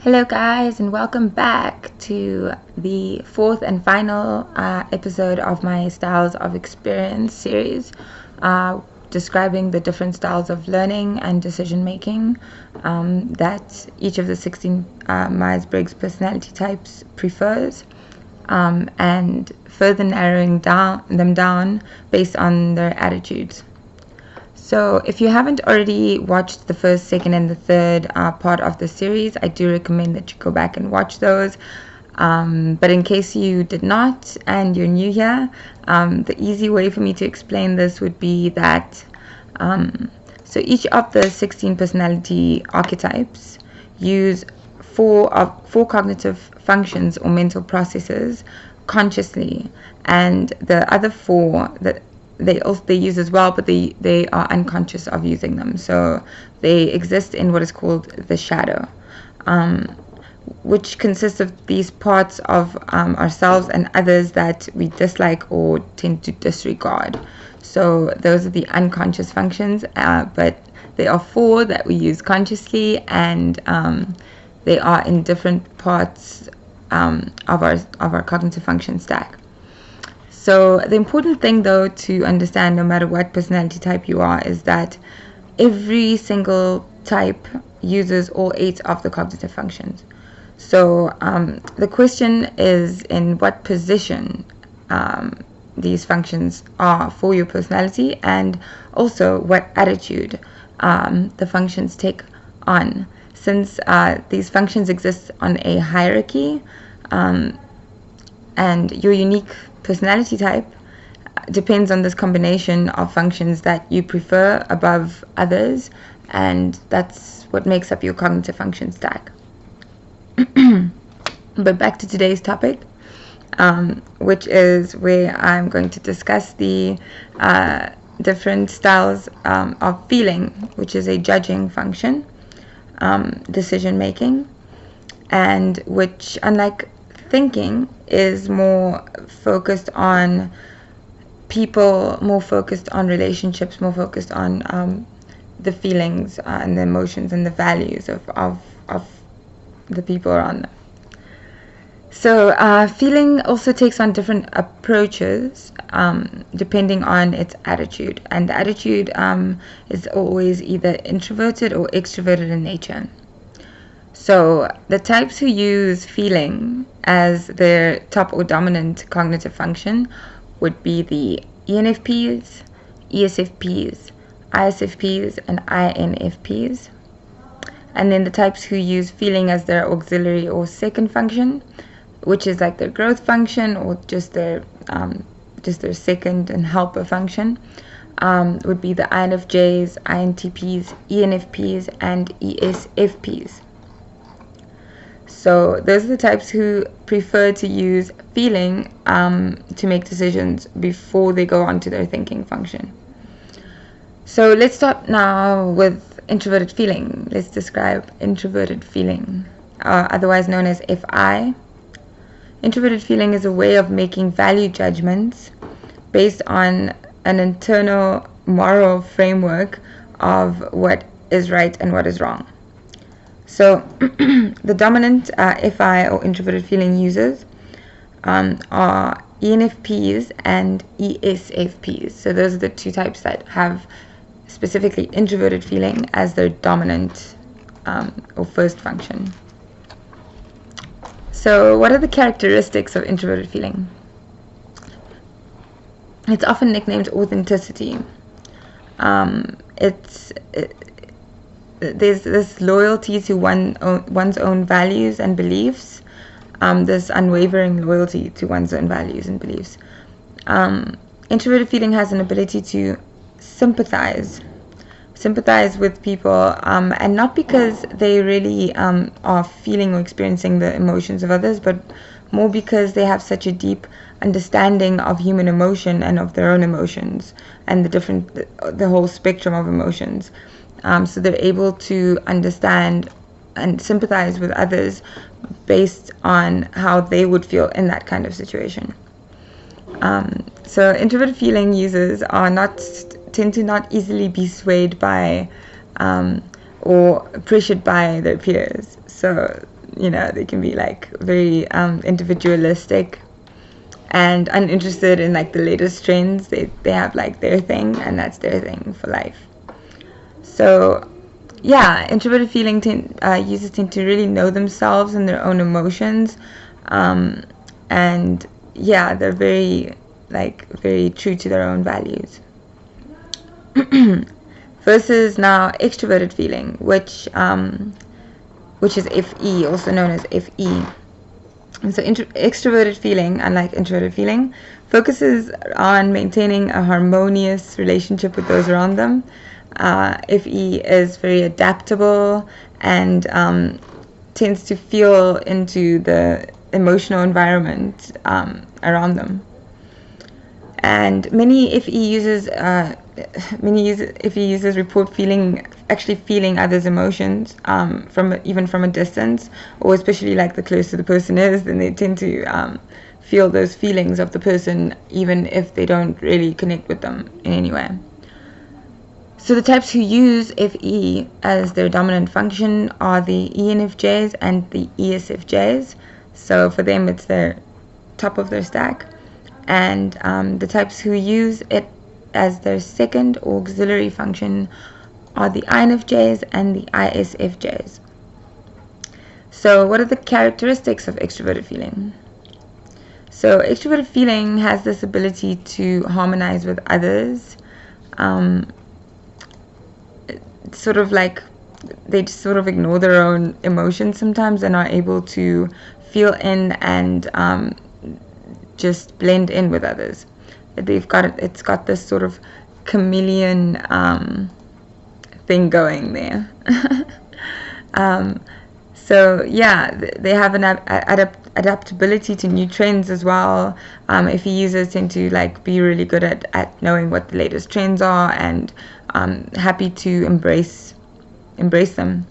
Hello, guys, and welcome back to the fourth and final episode of my Styles of Experience series, describing the different styles of learning and decision making that each of the 16 Myers-Briggs personality types prefers, and further narrowing them down based on their attitudes. So if you haven't already watched the first, second, and the third part of the series, I do recommend that you go back and watch those. But in case you did not and you're new here, the easy way for me to explain this would be that so each of the 16 personality archetypes use four cognitive functions or mental processes consciously, and the other four that they use as well, but they are unconscious of using them. So they exist in what is called the shadow, which consists of these parts of ourselves and others that we dislike or tend to disregard. So those are the unconscious functions, but there are four that we use consciously, and they are in different parts of our cognitive function stack. So the important thing, though, to understand, no matter what personality type you are, is that every single type uses all 8 of the cognitive functions. So the question is in what position these functions are for your personality, and also what attitude the functions take on. Since these functions exist on a hierarchy, and your unique personality type depends on this combination of functions that you prefer above others, and that's what makes up your cognitive function stack. But back to today's topic, which is where I'm going to discuss the different styles of feeling, which is a judging function, decision making, and which, unlike thinking, is more focused on people, more focused on relationships, more focused on the feelings and the emotions and the values of the people around them. So feeling also takes on different approaches depending on its attitude, and the attitude is always either introverted or extroverted in nature. So the types who use feeling as their top or dominant cognitive function would be the ENFPs, ESFPs, ISFPs, and INFPs. And then the types who use feeling as their auxiliary or second function, which is like their growth function or just their second and helper function, would be the INFJs, INTPs, ENFPs, and ESFPs. So those are the types who prefer to use feeling to make decisions before they go on to their thinking function. So let's start now with introverted feeling. Let's describe introverted feeling, otherwise known as FI. Introverted feeling is a way of making value judgments based on an internal moral framework of what is right and what is wrong. So the dominant FI or introverted feeling users are ENFPs and ESFPs. So those are the two types that have specifically introverted feeling as their dominant or first function. So what are the characteristics of introverted feeling? It's often nicknamed authenticity. There's this loyalty to one's own values and beliefs, this unwavering loyalty to one's own values and beliefs. Introverted feeling has an ability to sympathize with people, and not because they really are feeling or experiencing the emotions of others, but more because they have such a deep understanding of human emotion and of their own emotions and the whole spectrum of emotions. So they're able to understand and sympathize with others based on how they would feel in that kind of situation. So introverted feeling users tend to not easily be swayed by or pressured by their peers. So they can be like very individualistic and uninterested in like the latest trends. They have like their thing, and that's their thing for life. So yeah, introverted users tend to really know themselves and their own emotions, and yeah, they're very true to their own values. Versus now extroverted feeling, which is FE, also known as FE. And so extroverted feeling, unlike introverted feeling, focuses on maintaining a harmonious relationship with those around them. FE is very adaptable and tends to feel into the emotional environment around them. And many FE users report actually feeling others' emotions even from a distance, or especially like the closer the person is, then they tend to feel those feelings of the person even if they don't really connect with them in any way. So the types who use FE as their dominant function are the ENFJs and the ESFJs. So for them, it's their top of their stack. And the types who use it as their second or auxiliary function are the INFJs and the ISFJs. So what are the characteristics of extroverted feeling? So extroverted feeling has this ability to harmonize with others. Sort of like they just sort of ignore their own emotions sometimes and are able to feel in and just blend in with others. It's got this sort of chameleon thing going there. So yeah, they have an adaptability to new trends as well. If users tend to like be really good at knowing what the latest trends are and happy to embrace them.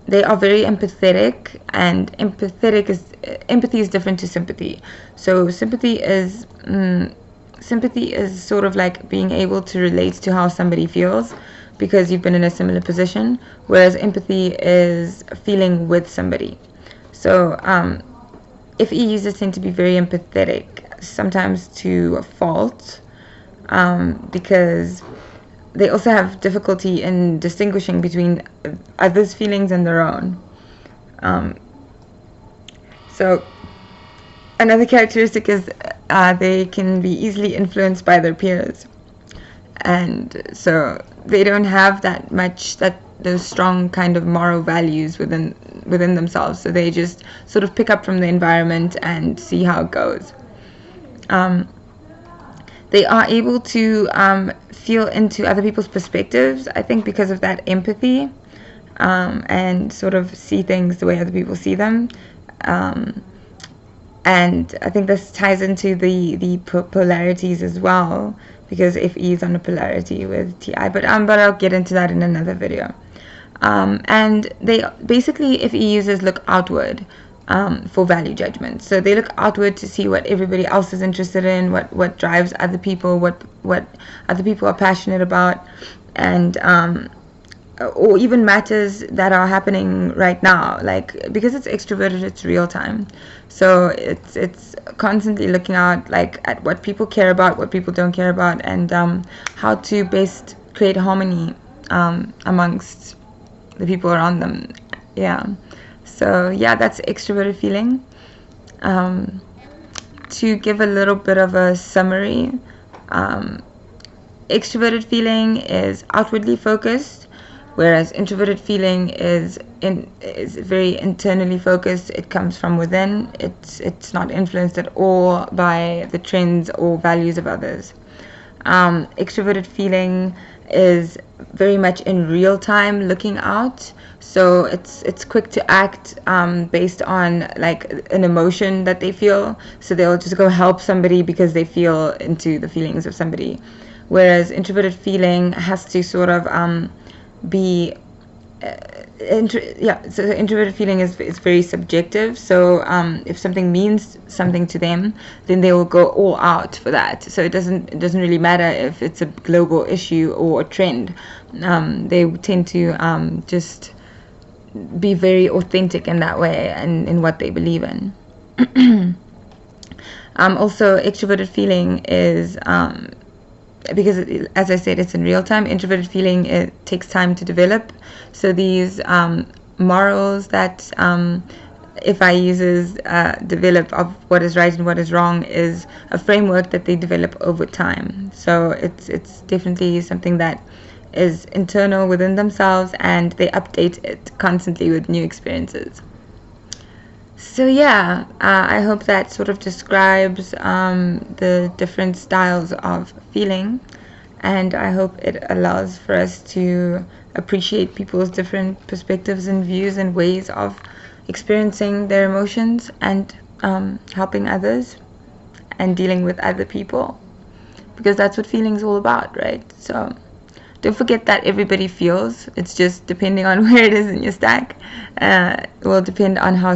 They are very empathetic, and empathy is different to sympathy. So sympathy is sort of like being able to relate to how somebody feels because you've been in a similar position, whereas empathy is feeling with somebody. So FE users tend to be very empathetic, sometimes to a fault, because they also have difficulty in distinguishing between others' feelings and their own. So another characteristic is they can be easily influenced by their peers, and so they don't have those strong kind of moral values within themselves. So they just sort of pick up from the environment and see how it goes. They are able to feel into other people's perspectives, I think, because of that empathy, and sort of see things the way other people see them. And I think this ties into the polarities as well, because FE is on a polarity with TI, but I'll get into that in another video. And they basically, FE users look outward for value judgment. So they look outward to see what everybody else is interested in, what drives other people, what other people are passionate about, and or even matters that are happening right now. Like, because it's extroverted, it's real time. So it's constantly looking out at what people care about, what people don't care about, and how to best create harmony amongst the people around them. Yeah. So yeah, that's extroverted feeling. To give a little bit of a summary, extroverted feeling is outwardly focused, whereas introverted feeling is very internally focused. It comes from within. It's not influenced at all by the trends or values of others. Extroverted feeling is very much in real time, looking out. So it's quick to act based on like an emotion that they feel. So they'll just go help somebody because they feel into the feelings of somebody. Whereas introverted feeling has to sort of be so introverted feeling is very subjective. So if something means something to them, then they will go all out for that. So it doesn't really matter if it's a global issue or a trend. They tend to just be very authentic in that way and in what they believe in. Also, extroverted feeling is because as I said, it's in real time. Introverted feeling, it takes time to develop. So these morals that FI users develop of what is right and what is wrong is a framework that they develop over time. So it's definitely something that is internal within themselves, and they update it constantly with new experiences. So yeah, I hope that sort of describes the different styles of feeling, and I hope it allows for us to appreciate people's different perspectives and views and ways of experiencing their emotions, and helping others and dealing with other people, because that's what feeling is all about, right? So don't forget that everybody feels. It's just depending on where it is in your stack. It will depend on how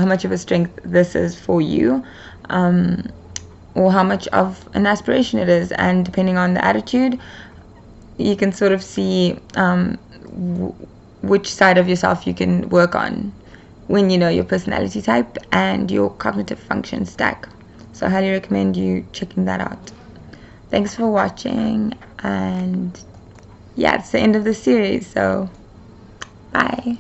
much of a strength this is for you, or how much of an aspiration it is. And depending on the attitude, you can sort of see which side of yourself you can work on when you know your personality type and your cognitive function stack. So I highly recommend you checking that out. Thanks for watching, and yeah, it's the end of the series, so bye.